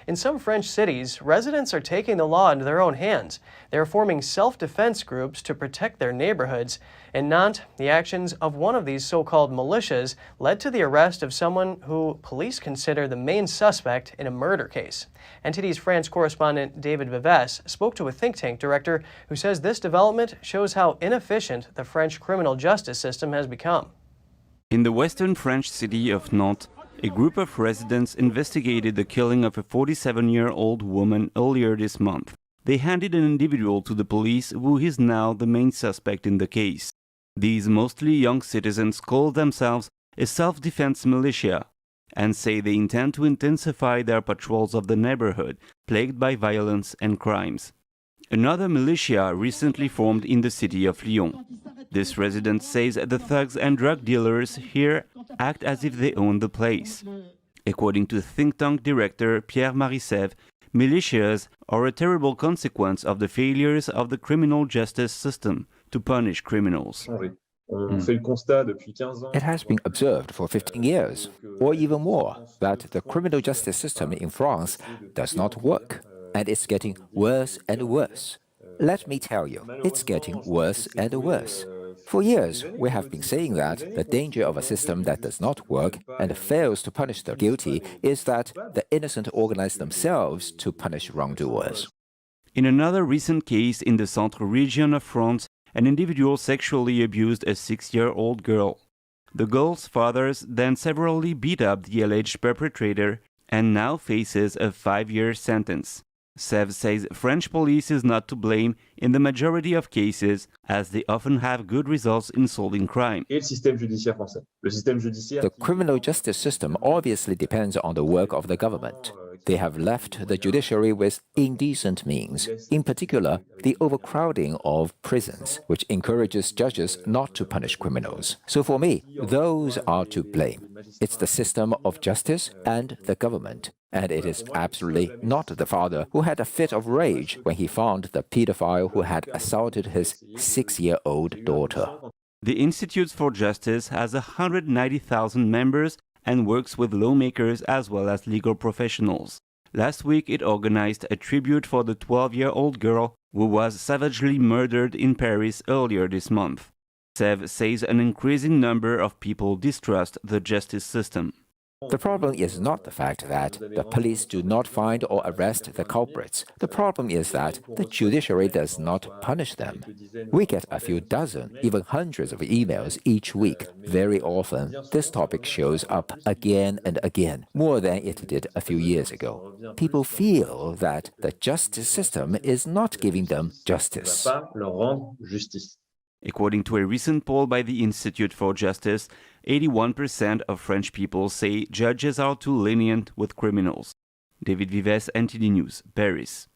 In some French cities, residents are taking the law into their own hands. They are forming self-defense groups to protect their neighborhoods. In Nantes, the actions of one of these so-called militias led to the arrest of someone who police consider the main suspect in a murder case. NTD's France correspondent דיוויד ויווס spoke to a think tank director who says this development shows how inefficient the French criminal justice system has become. In the western French city of Nantes, a group of residents investigated the killing of a 47-year-old woman earlier this month. They handed an individual to the police who is now the main suspect in the case. These mostly young citizens call themselves a self-defense militia and say they intend to intensify their patrols of the neighborhood plagued by violence and crimes. Another militia recently formed in the city of Lyon. This resident says the thugs and drug dealers here act as if they own the place. According to think tank director Pierre Marissev, militias are a terrible consequence of the failures of the criminal justice system to punish criminals. It has been observed for 15 years, or even more, that the criminal justice system in France does not work, and it's getting worse and worse. Let me tell you, it's getting worse and worse. For years, we have been saying that the danger of a system that does not work and fails to punish the guilty is that the innocent organize themselves to punish wrongdoers. In another recent case in the Centre region of France, an individual sexually abused a 6-year-old girl. The girl's fathers then severally beat up the alleged perpetrator and now faces a 5-year sentence. Sev says French police is not to blame in the majority of cases, as they often have good results in solving crime. The criminal justice system obviously depends on the work of the government. They have left the judiciary with indecent means, in particular the overcrowding of prisons, which encourages judges not to punish criminals. So for me, those are to blame. It's the system of justice and the government. And it is absolutely not the father who had a fit of rage when he found the pedophile who had assaulted his 6-year-old daughter. The Institute for Justice has 190,000 members and works with lawmakers as well as legal professionals. Last week, it organized a tribute for the 12-year-old girl who was savagely murdered in Paris earlier this month. Sev says an increasing number of people distrust the justice system. The problem is not the fact that the police do not find or arrest the culprits. The problem is that the judiciary does not punish them. We get a few dozen, even hundreds of emails each week. Very often, this topic shows up again and again, more than it did a few years ago. People feel that the justice system is not giving them justice. According to a recent poll by the Institute for Justice, 81% of French people say judges are too lenient with criminals. דיוויד, NTD News, Paris.